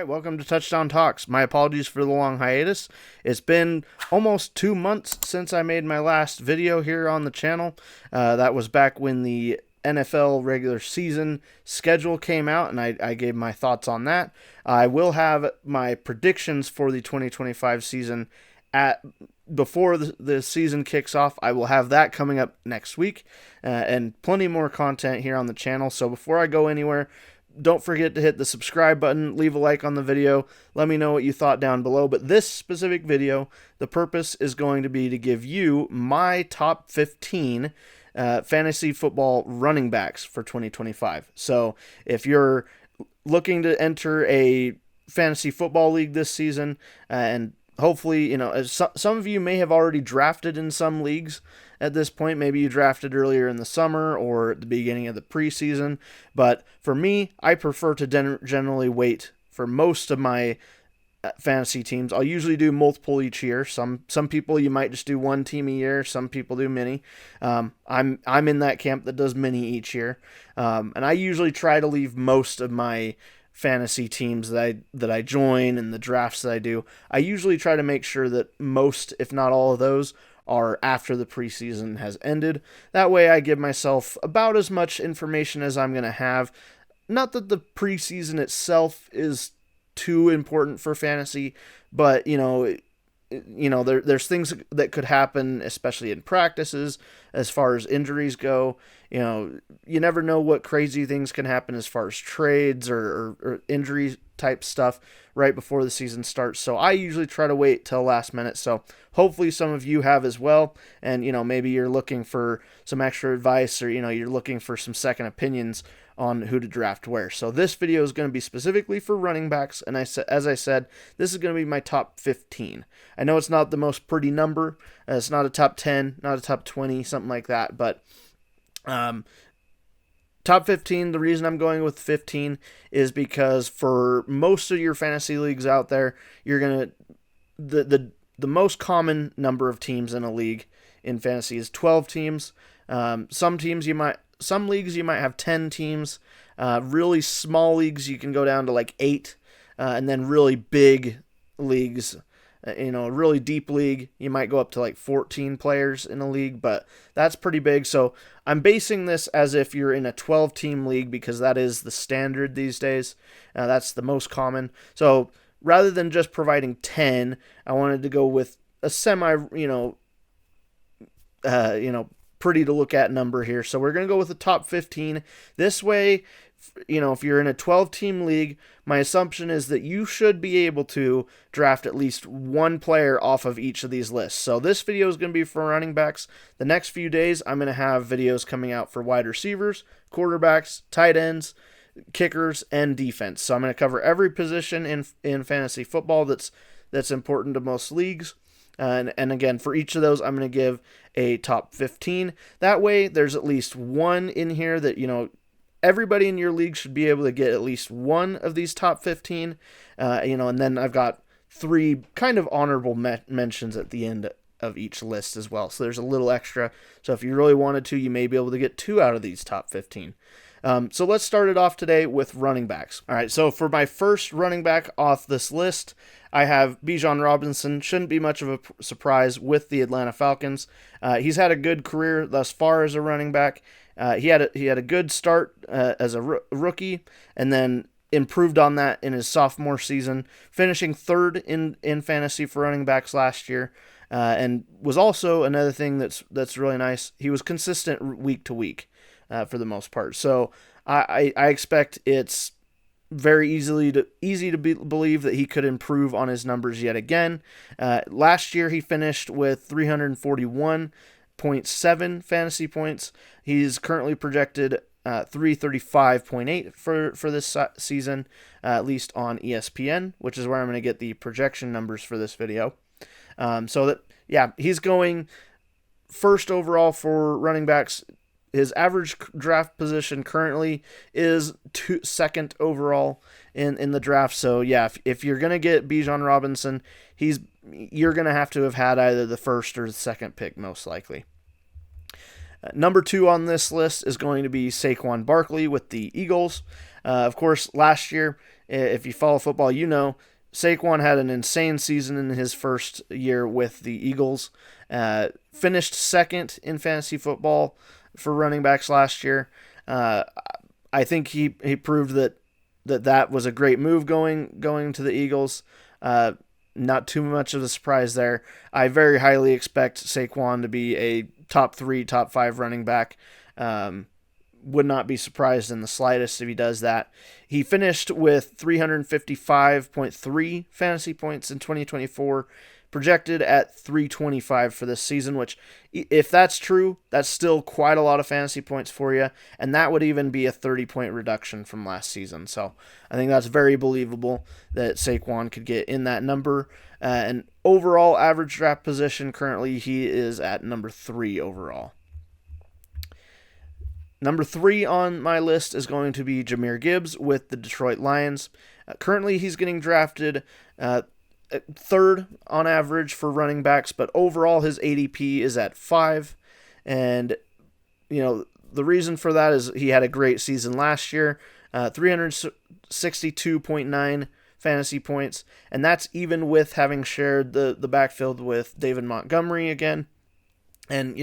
right, welcome to Touchdown Talks. My apologies for the long hiatus. It's been almost 2 months since I made my last video here on the channel. That was back when the NFL regular season schedule came out, and I gave my thoughts on that. I will have my predictions for the 2025 season before the season kicks off. I will have that coming up next week, and plenty more content here on the channel. So before I go anywhere, don't forget to hit the subscribe button, leave a like on the video, let me know what you thought down below. But this specific video, the purpose is going to be to give you my top 15 fantasy football running backs for 2025. So if you're looking to enter a fantasy football league this season, and hopefully, some of you may have already drafted in some leagues at this point. Maybe you drafted earlier in the summer or at the beginning of the preseason. But for me, I prefer to generally wait for most of my fantasy teams. I'll usually do multiple each year. Some people, you might just do one team a year. Some people do many. I'm in that camp that does many each year. And I usually try to leave most of my fantasy teams that I join and the drafts that I do, I usually try to make sure that most, if not all of those, are after the preseason has ended. That way I give myself about as much information as I'm going to have. Not that the preseason itself is too important for fantasy, but there's things that could happen, especially in practices, as far as injuries go. You never know what crazy things can happen as far as trades or injury type stuff right before the season starts. So I usually try to wait till last minute. So hopefully some of you have as well. And, maybe you're looking for some extra advice, or, you're looking for some second opinions on who to draft where. So this video is going to be specifically for running backs. And as I said, this is going to be my top 15. I know it's not the most pretty number. It's not a top 10, not a top 20, something like that. But top 15, the reason I'm going with 15 is because for most of your fantasy leagues out there, you're going to, the most common number of teams in a league in fantasy is 12 teams. Some leagues you might have 10 teams. Really small leagues you can go down to like 8, and then really big leagues, a really deep league, you might go up to like 14 players in a league, but that's pretty big. So I'm basing this as if you're in a 12-team league, because that is the standard these days. That's the most common. So rather than just providing 10, I wanted to go with a semi, pretty to look at number here. So we're going to go with the top 15. This way, if you're in a 12-team league, my assumption is that you should be able to draft at least one player off of each of these lists. So this video is going to be for running backs. The next few days, I'm going to have videos coming out for wide receivers, quarterbacks, tight ends, kickers, and defense. So I'm going to cover every position in fantasy football that's important to most leagues. And again, for each of those, I'm going to give a top 15. That way, there's at least one in here that, everybody in your league should be able to get at least one of these top 15. And then I've got 3 kind of honorable mentions at the end of each list as well. So there's a little extra. So if you really wanted to, you may be able to get 2 out of these top 15. So let's start it off today with running backs. All right, so for my first running back off this list, I have Bijan Robinson. Shouldn't be much of a surprise with the Atlanta Falcons. He's had a good career thus far as a running back. He had a good start as a rookie, and then improved on that in his sophomore season, finishing 3rd in fantasy for running backs last year. And was also another thing that's really nice. He was consistent week to week for the most part. So I expect it's very easy to believe that he could improve on his numbers yet again. Last year he finished with 341.7 fantasy points. He's currently projected 335.8 for this season, at least on ESPN, which is where I'm going to get the projection numbers for this video. He's going first overall for running backs. His average draft position currently is 2nd overall in the draft. So yeah, if you're gonna get Bijan Robinson, you're gonna have to have had either the 1st or the 2nd pick most likely. Number 2 on this list is going to be Saquon Barkley with the Eagles. Of course, last year If you follow football, you know Saquon had an insane season in his first year with the Eagles. Finished second in fantasy football for running backs last year. I think he proved that was a great move going to the Eagles. Not too much of a surprise there. I very highly expect Saquon to be a top 3, top 5 running back. Would not be surprised in the slightest if he does that. He finished with 355.3 fantasy points in 2024, projected at 325 for this season, which, if that's true, that's still quite a lot of fantasy points for you, and that would even be a 30-point reduction from last season. So I think that's very believable that Saquon could get in that number. And overall average draft position, currently he is at number 3 overall. Number 3 on my list is going to be Jahmyr Gibbs with the Detroit Lions. Currently, he's getting drafted third on average for running backs, but overall his ADP is at 5. And, the reason for that is he had a great season last year, 362.9 fantasy points, and that's even with having shared the backfield with David Montgomery again. And,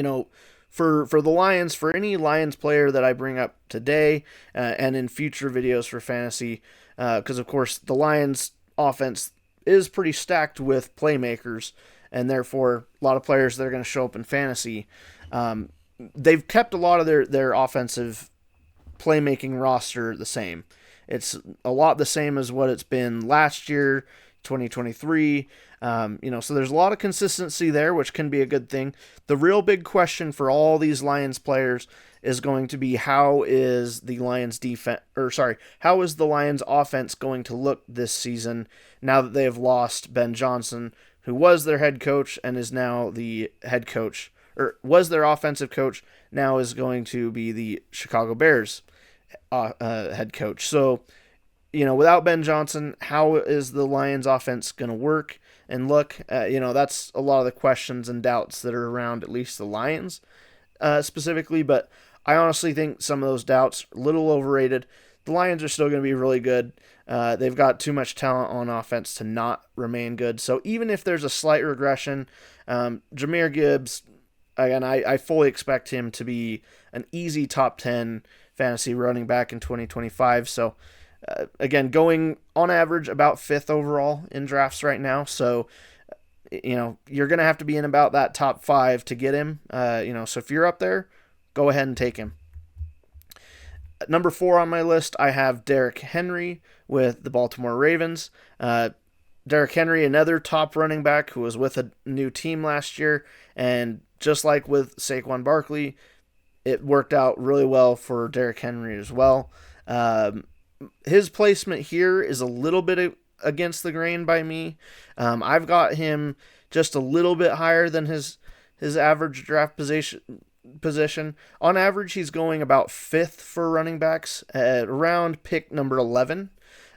for the Lions, for any Lions player that I bring up today and in future videos for fantasy, because, of course, the Lions offense is pretty stacked with playmakers, and therefore a lot of players that are going to show up in fantasy. They've kept a lot of their offensive playmaking roster the same. It's a lot the same as what it's been last year, 2023. So there's a lot of consistency there, which can be a good thing. The real big question for all these Lions players is going to be how is the Lions offense going to look this season now that they have lost Ben Johnson, who was their head coach and is now the head coach, or was their offensive coach, now is going to be the Chicago Bears head coach. So, without Ben Johnson, how is the Lions offense going to work and look? That's a lot of the questions and doubts that are around at least the Lions specifically, but I honestly think some of those doubts are a little overrated. The Lions are still going to be really good. They've got too much talent on offense to not remain good. So even if there's a slight regression, Jahmyr Gibbs, again, I fully expect him to be an easy top 10 fantasy running back in 2025. So again, going on average about 5th overall in drafts right now. So, you're going to have to be in about that top 5 to get him. So if you're up there, go ahead and take him. Number 4 on my list, I have Derrick Henry with the Baltimore Ravens. Derrick Henry, another top running back who was with a new team last year, and just like with Saquon Barkley, it worked out really well for Derrick Henry as well. His placement here is a little bit against the grain by me. I've got him just a little bit higher than his average draft position. On average, he's going about 5th for running backs at around pick number 11.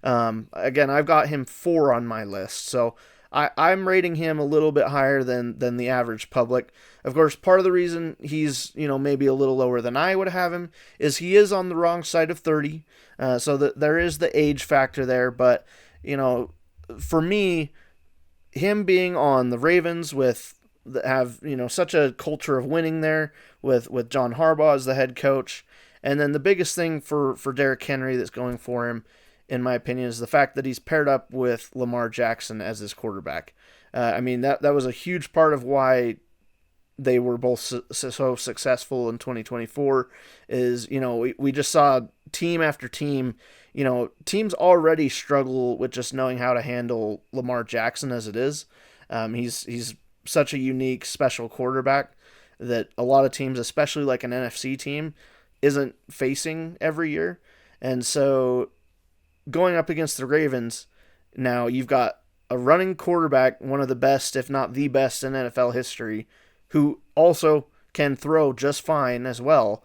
Again, I've got him 4 on my list, so I'm rating him a little bit higher than the average public. Of course, part of the reason he's maybe a little lower than I would have him is he is on the wrong side of 30, so that there is the age factor there. But for me, him being on the Ravens have such a culture of winning there with John Harbaugh as the head coach, and then the biggest thing for Derrick Henry that's going for him, in my opinion, is the fact that he's paired up with Lamar Jackson as his quarterback. That was a huge part of why they were both so successful in 2024 is, we just saw team after team, teams already struggle with just knowing how to handle Lamar Jackson as it is. He's such a unique, special quarterback that a lot of teams, especially like an NFC team, isn't facing every year. And so going up against the Ravens, now you've got a running quarterback, one of the best, if not the best in NFL history, who also can throw just fine as well.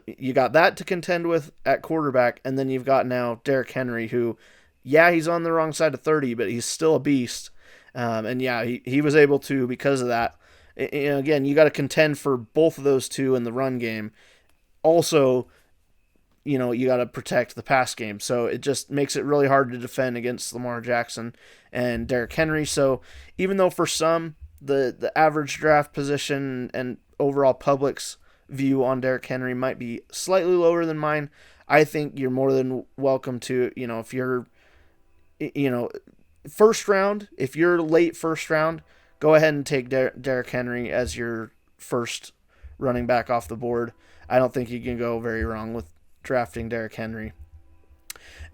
You got that to contend with at quarterback, and then you've got now Derrick Henry, who, he's on the wrong side of 30, but he's still a beast. He was able to, because of that. Again, you got to contend for both of those two in the run game. Also, you got to protect the pass game. So it just makes it really hard to defend against Lamar Jackson and Derrick Henry. So even though for some, the average draft position and overall public's view on Derrick Henry might be slightly lower than mine, I think you're more than welcome to, if you're, first round, if you're late first round, go ahead and take Derrick Henry as your first running back off the board. I don't think you can go very wrong with drafting Derrick Henry.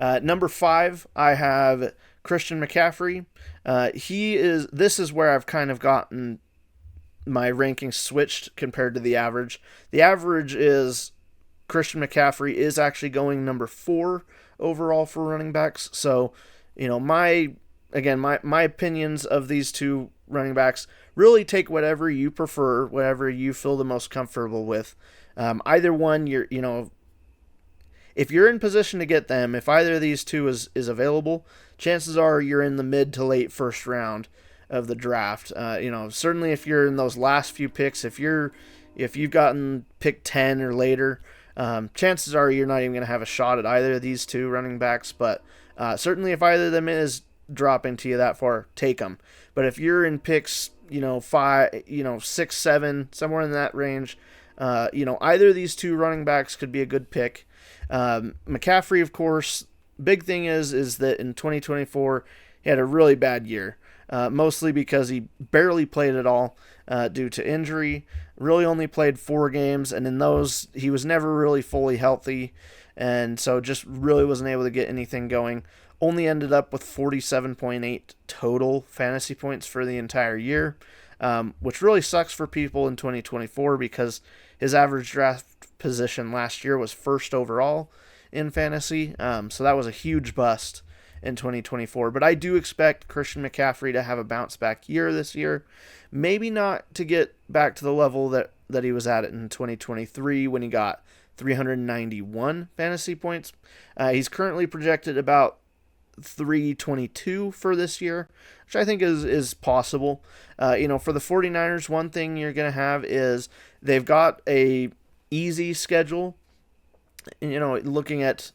Number 5, I have Christian McCaffrey. This is where I've kind of gotten my rankings switched compared to the average. The average is Christian McCaffrey is actually going number 4 overall for running backs. So, my opinions of these two running backs, really take whatever you prefer, whatever you feel the most comfortable with. Either one, if you're in position to get them, if either of these two is available, chances are you're in the mid to late first round of the draft. Certainly if you're in those last few picks, if you've gotten pick 10 or later, chances are you're not even going to have a shot at either of these two running backs. But certainly if either of them is dropping to you that far, take them. But if you're in picks, 5, 6, 7, somewhere in that range, either of these two running backs could be a good pick. McCaffrey, of course, big thing is that in 2024 he had a really bad year, mostly because he barely played at all due to injury. Really only played 4 games, and in those he was never really fully healthy, and so just really wasn't able to get anything going. Only ended up with 47.8 total fantasy points for the entire year, which really sucks for people in 2024 because his average draft position last year was first overall in fantasy. So that was a huge bust in 2024. But I do expect Christian McCaffrey to have a bounce back year this year. Maybe not to get back to the level that he was at in 2023 when he got 391 fantasy points. He's currently projected about 322 for this year, which I think is possible. For the 49ers, one thing you're going to have is they've got a easy schedule. Looking at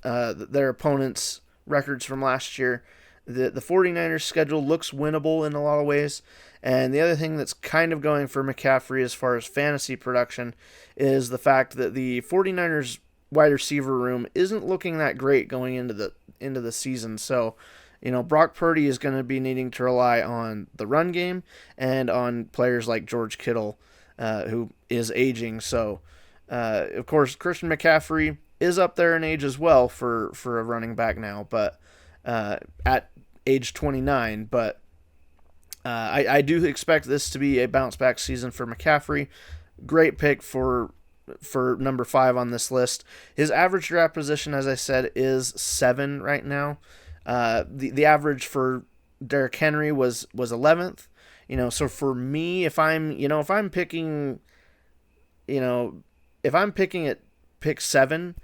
their opponents' records from last year, the 49ers schedule looks winnable in a lot of ways. And the other thing that's kind of going for McCaffrey as far as fantasy production is the fact that the 49ers wide receiver room isn't looking that great going into the season. So, Brock Purdy is going to be needing to rely on the run game and on players like George Kittle, who is aging. So, of course, Christian McCaffrey is up there in age as well for a running back now, but at age 29. But I do expect this to be a bounce back season for McCaffrey. Great pick for number 5 on this list. His average draft position, as I said, is 7 right now. The average for Derrick Henry was 11th. So for me, if I'm picking at pick 7,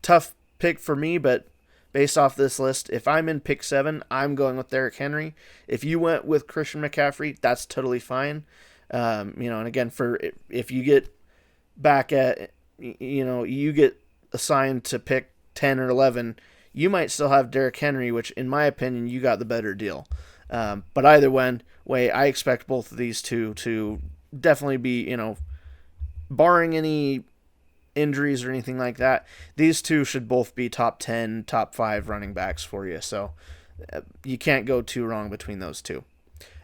tough pick for me, but based off this list, if I'm in pick 7, I'm going with Derrick Henry. If you went with Christian McCaffrey, that's totally fine. And again, if you get back at, you get assigned to pick 10 or 11, you might still have Derrick Henry, which in my opinion, you got the better deal. But either way, I expect both of these two to definitely be, barring any injuries or anything like that, these two should both be top 10, top 5 running backs for you. So you can't go too wrong between those two.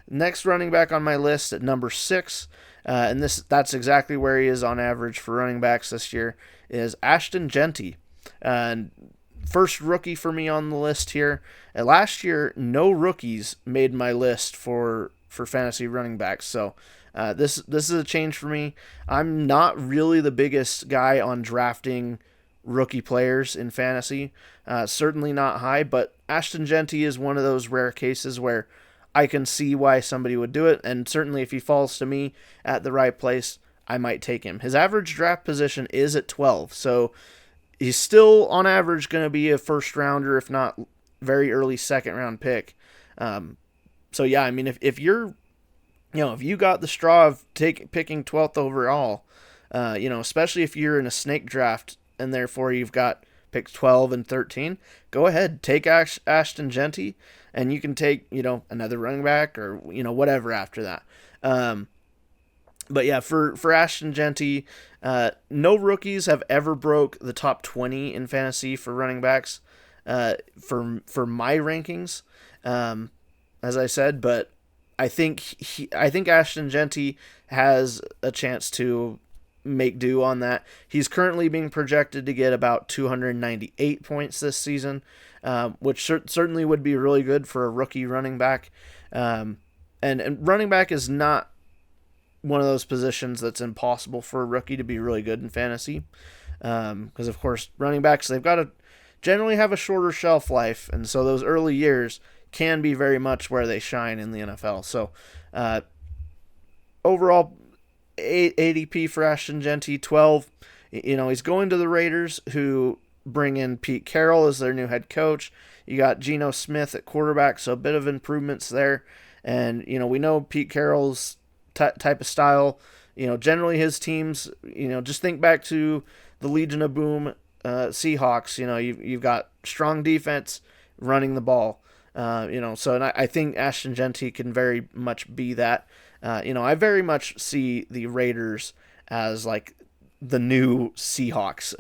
Next running back on my list at number 6, and that's exactly where he is on average for running backs this year, is Ashton Jeanty. First rookie for me on the list here. Last year, no rookies made my list for fantasy running backs, so this is a change for me. I'm not really the biggest guy on drafting rookie players in fantasy, certainly not high, but Ashton Jeanty is one of those rare cases where I can see why somebody would do it, and certainly if he falls to me at the right place, I might take him. His average draft position is at 12, so he's still on average going to be a first rounder, if not very early second round pick. So yeah, I mean, if you're, if you got the straw of picking 12th overall, Especially if you're in a snake draft and therefore you've got picks 12 and 13, go ahead, take Ashton Jeanty, and you can take, another running back or, whatever after that. But yeah, for Ashton Jeanty, no rookies have ever broke the top 20 in fantasy for running backs for my rankings, as I said. But I think Ashton Jeanty has a chance to make do on that. He's currently being projected to get about 298 points this season, which certainly would be really good for a rookie running back. And running back is not one of those positions that's impossible for a rookie to be really good in fantasy. Because, of course, running backs, they've got to generally have a shorter shelf life. And so those early years can be very much where they shine in the NFL. So, overall, ADP for Ashton Jeanty, 12. He's going to the Raiders, who bring in Pete Carroll as their new head coach. You got Geno Smith at quarterback, so a bit of improvements there. And, we know Pete Carroll's type of style. Generally his teams, just think back to the Legion of Boom Seahawks. You've got strong defense running the ball. So and I think Ashton Jeanty can very much be that. I very much see the Raiders as like the new Seahawks.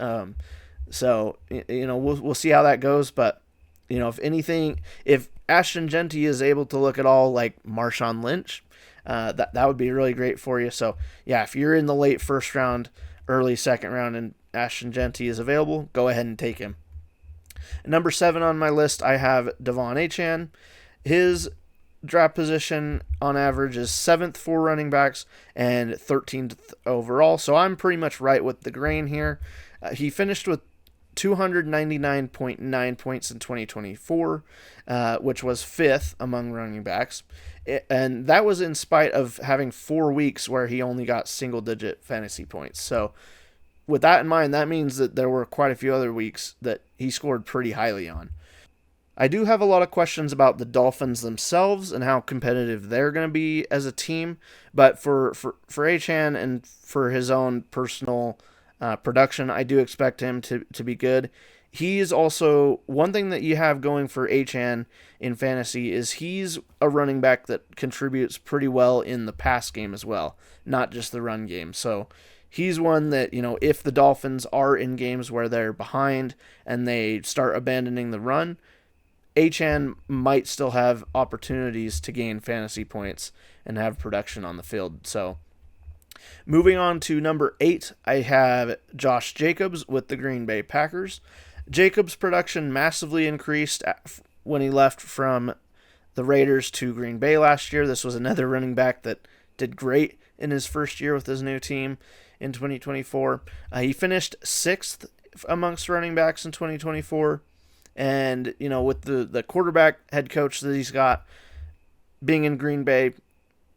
So we'll see how that goes. But if anything, if Ashton Jeanty is able to look at all like Marshawn Lynch, that would be really great for you. So yeah, if you're in the late first round, early second round, and Ashton Jeanty is available, go ahead and take him. Number 7 on my list, I have De'Von Achane. His draft position on average is 7th for running backs and 13th overall. So I'm pretty much right with the grain here. He finished with 299.9 points in 2024, which was 5th among running backs. And that was in spite of having 4 weeks where he only got single-digit fantasy points. So with that in mind, that means that there were quite a few other weeks that he scored pretty highly on. I do have a lot of questions about the Dolphins themselves and how competitive they're going to be as a team. But for Achane and for his own personal production, I do expect him to be good. He is also, one thing that you have going for Achane in fantasy is he's a running back that contributes pretty well in the pass game as well, not just the run game. So he's one that, if the Dolphins are in games where they're behind and they start abandoning the run, Achane might still have opportunities to gain fantasy points and have production on the field. So moving on to number 8, I have Josh Jacobs with the Green Bay Packers. Jacobs' production massively increased when he left from the Raiders to Green Bay last year. This was another running back that did great in his first year with his new team in 2024. He finished 6th amongst running backs in 2024. And, with the quarterback head coach that he's got being in Green Bay,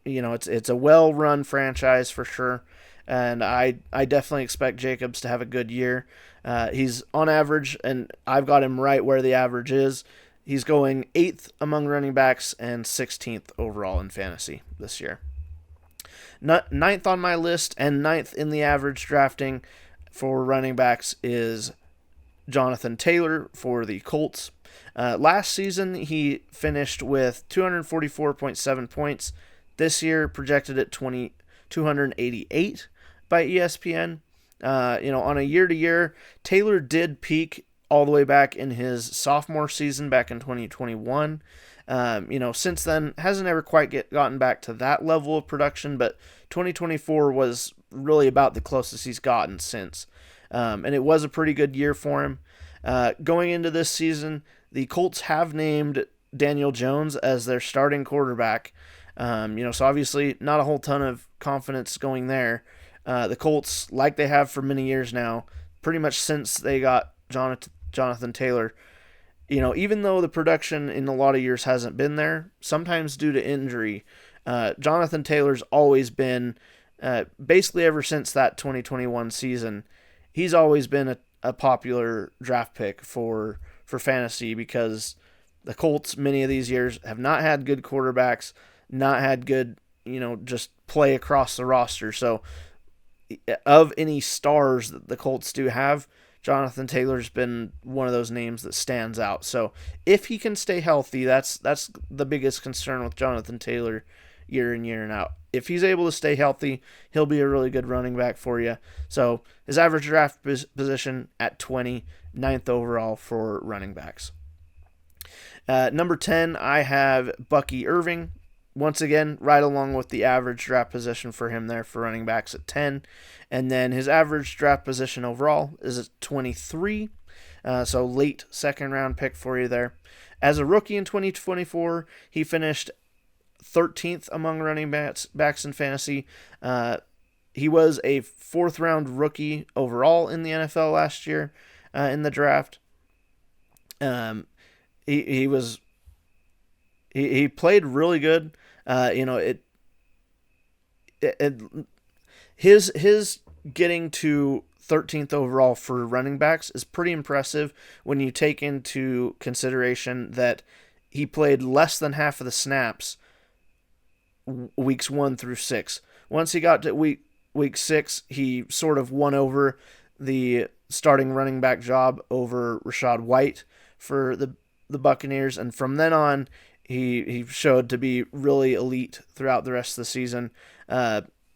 it's a well-run franchise for sure. And I definitely expect Jacobs to have a good year. He's on average, and I've got him right where the average is. He's going 8th among running backs and 16th overall in fantasy this year. 9th on my list and 9th in the average drafting for running backs is Jonathan Taylor for the Colts. Last season, he finished with 244.7 points. This year, projected at 288 by ESPN. On a year-to-year, Taylor did peak all the way back in his sophomore season back in 2021. Since then, hasn't ever quite gotten back to that level of production, but 2024 was really about the closest he's gotten since. And it was a pretty good year for him. Going into this season, the Colts have named Daniel Jones as their starting quarterback. So obviously not a whole ton of confidence going there. The Colts, like they have for many years now, pretty much since they got Jonathan Taylor, even though the production in a lot of years hasn't been there, sometimes due to injury, Jonathan Taylor's always been, basically ever since that 2021 season, he's always been a popular draft pick for fantasy because the Colts, many of these years, have not had good quarterbacks, not had good, just play across the roster. So of any stars that the Colts do have, Jonathan Taylor's been one of those names that stands out. So if he can stay healthy, that's the biggest concern with Jonathan Taylor year in, year and out. If he's able to stay healthy, he'll be a really good running back for you. So his average draft position at 20, 9th overall for running backs. Number 10, I have Bucky Irving. Once again, right along with the average draft position for him there for running backs at 10. And then his average draft position overall is at 23. So late second round pick for you there. As a rookie in 2024, he finished 13th among running backs in fantasy. He was a 4th round rookie overall in the NFL last year in the draft. He played really good. His getting to 13th overall for running backs is pretty impressive when you take into consideration that he played less than half of the snaps weeks 1 through 6. Once he got to week 6, he sort of won over the starting running back job over Rachaad White for the Buccaneers, and from then on, he showed to be really elite throughout the rest of the season.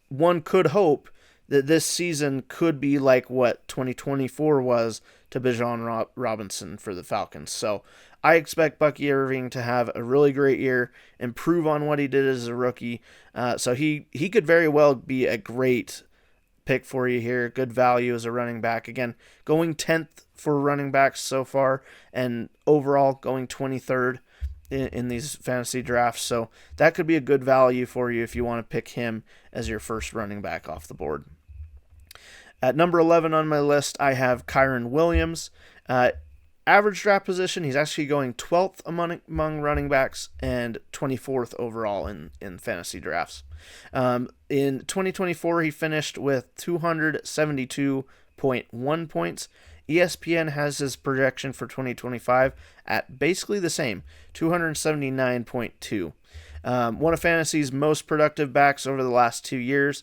One could hope that this season could be like what 2024 was to Bijan Robinson for the Falcons. So I expect Bucky Irving to have a really great year, improve on what he did as a rookie. So he could very well be a great pick for you here. Good value as a running back. Again, going 10th for running backs so far, and overall going 23rd in these fantasy drafts. So that could be a good value for you if you want to pick him as your first running back off the board. At number 11 on my list, I have Kyren Williams. Average draft position, he's actually going 12th among running backs and 24th overall in fantasy drafts. In 2024, he finished with 272.1 points. ESPN has his projection for 2025 at basically the same, 279.2. One of fantasy's most productive backs over the last 2 years.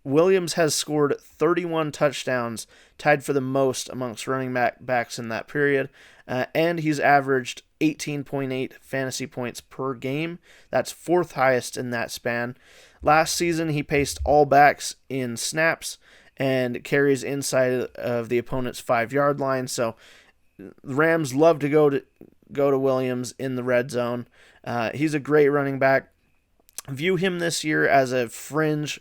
Williams has scored 31 touchdowns, tied for the most amongst running backs in that period, and he's averaged 18.8 fantasy points per game. That's 4th highest in that span. Last season, he paced all backs in snaps and carries inside of the opponent's 5-yard line. So the Rams love to go to Williams in the red zone. He's a great running back. View him this year as a fringe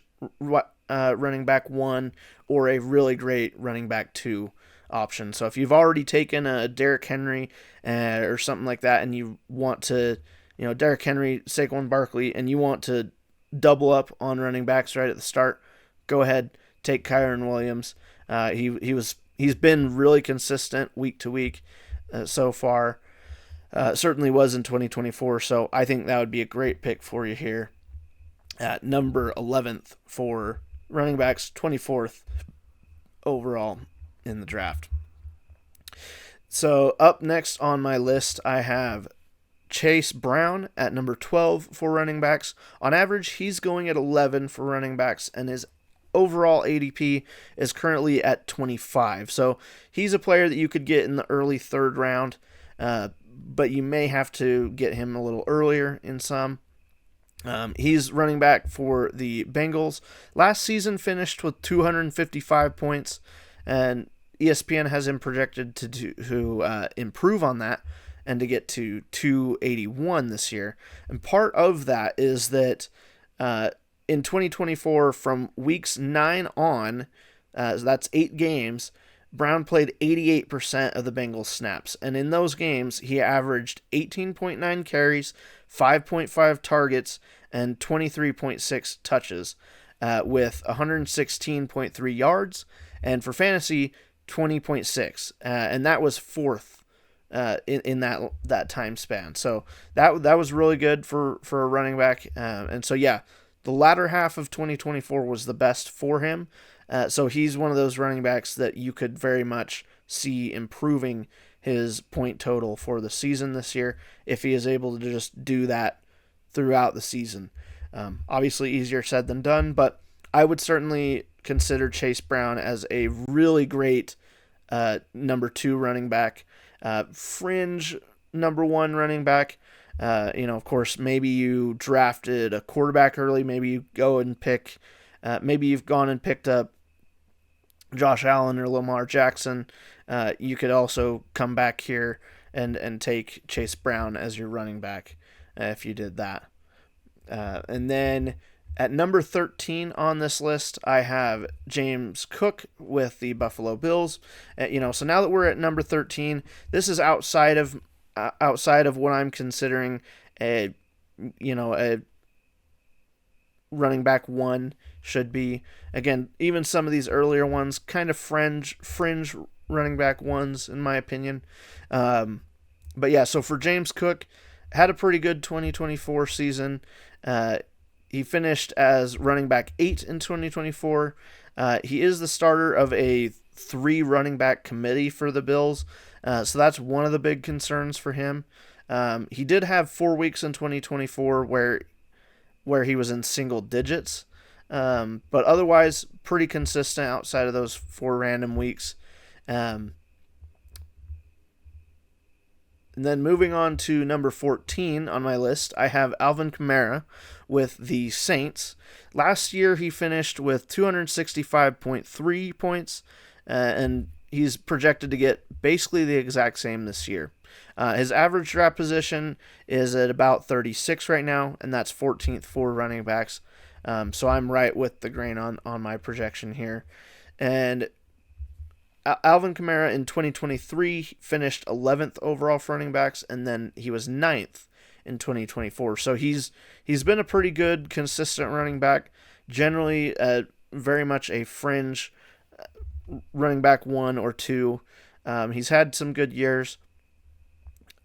running back 1 or a really great running back 2 option. So if you've already taken a Derrick Henry or something like that, and you want to, Derrick Henry, Saquon Barkley, and you want to double up on running backs right at the start, go ahead, take Kyren Williams. He's been really consistent week to week so far. Certainly was in 2024. So I think that would be a great pick for you here at number 11th for running backs, 24th overall in the draft. So up next on my list, I have Chase Brown at number 12 for running backs. On average, he's going at 11 for running backs, and his overall ADP is currently at 25. So he's a player that you could get in the early 3rd round, but you may have to get him a little earlier in some. He's running back for the Bengals. Last season finished with 255 points, and ESPN has him projected to improve on that and to get to 281 this year. And part of that is that in 2024, from weeks 9 on, so that's 8 games, Brown played 88% of the Bengals snaps. And in those games, he averaged 18.9 carries, 5.5 targets, and 23.6 touches with 116.3 yards. And for fantasy, 20.6. And that was 4th in that time span. So that was really good for a running back. And so, yeah, the latter half of 2024 was the best for him. So he's one of those running backs that you could very much see improving his point total for the season this year if he is able to just do that throughout the season. Obviously easier said than done, but I would certainly consider Chase Brown as a really great number 2 running back, fringe number 1 running back. Of course, maybe you drafted a quarterback early. Maybe you go and pick. Maybe you've gone and picked up Josh Allen or Lamar Jackson. You could also come back here and take Chase Brown as your running back if you did that. And then at number 13 on this list, I have James Cook with the Buffalo Bills. So now that we're at number 13, this is outside of what I'm considering a running back 1 should be. Again, even some of these earlier ones, kind of fringe running back 1s in my opinion. But yeah, so for James Cook, had a pretty good 2024 season. He finished as running back 8 in 2024. He is the starter of a 3 running back committee for the Bills. So that's one of the big concerns for him. He did have 4 weeks in 2024 where he was in single digits. But otherwise, pretty consistent outside of those 4 random weeks. And then moving on to number 14 on my list, I have Alvin Kamara with the Saints. Last year, he finished with 265.3 points, and he's projected to get basically the exact same this year. His average draft position is at about 36 right now, and that's 14th for running backs. So I'm right with the grain on my projection here. And Alvin Kamara in 2023 finished 11th overall for running backs, and then he was 9th in 2024. So he's been a pretty good, consistent running back. Generally, very much a fringe running back 1 or 2. He's had some good years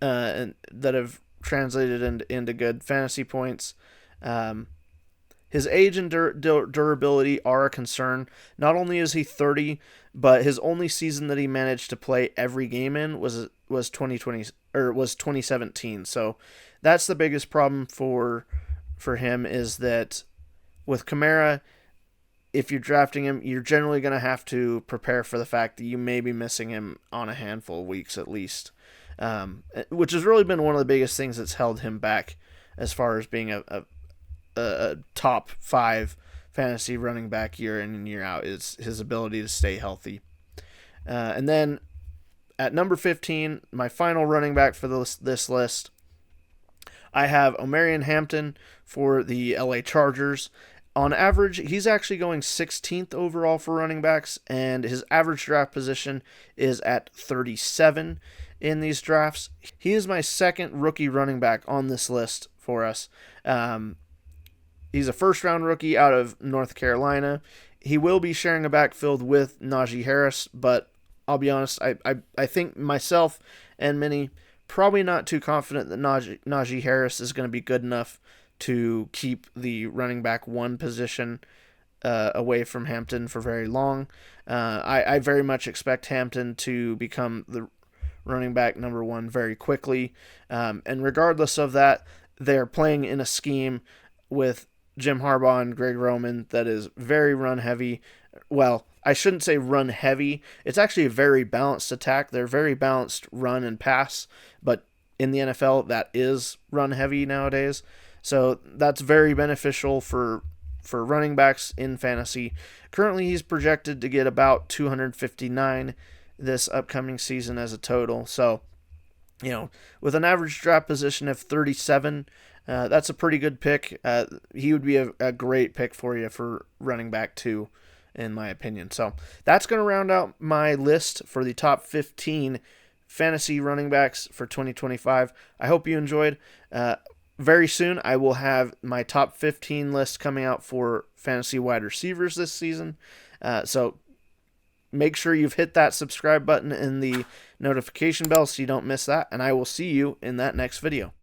and that have translated into good fantasy points. His age and durability are a concern. Not only is he 30, but his only season that he managed to play every game in was 2017. So that's the biggest problem for him, is that with Kamara, if you're drafting him, you're generally going to have to prepare for the fact that you may be missing him on a handful of weeks at least, which has really been one of the biggest things that's held him back as far as being a top 5 fantasy running back year in and year out, is his ability to stay healthy. And then at number 15, my final running back for this list, I have Omarion Hampton for the LA Chargers. On average, he's actually going 16th overall for running backs, and his average draft position is at 37 in these drafts. He is my second rookie running back on this list for us. He's a first-round rookie out of North Carolina. He will be sharing a backfield with Najee Harris, but I'll be honest, I think myself and many probably not too confident that Najee Harris is going to be good enough to keep the running back 1 position away from Hampton for very long. I very much expect Hampton to become the running back number 1 very quickly. And regardless of that, they're playing in a scheme with Jim Harbaugh and Greg Roman that is very run heavy. Well, I shouldn't say run heavy. It's actually a very balanced attack. They're very balanced run and pass, but in the NFL, that is run heavy nowadays. So that's very beneficial for running backs in fantasy. Currently, he's projected to get about 259 this upcoming season as a total. So, with an average draft position of 37, that's a pretty good pick. He would be a great pick for you for running back 2, in my opinion. So that's going to round out my list for the top 15 fantasy running backs for 2025. I hope you enjoyed. Very soon, I will have my top 15 list coming out for fantasy wide receivers this season. So make sure you've hit that subscribe button and the notification bell so you don't miss that. And I will see you in that next video.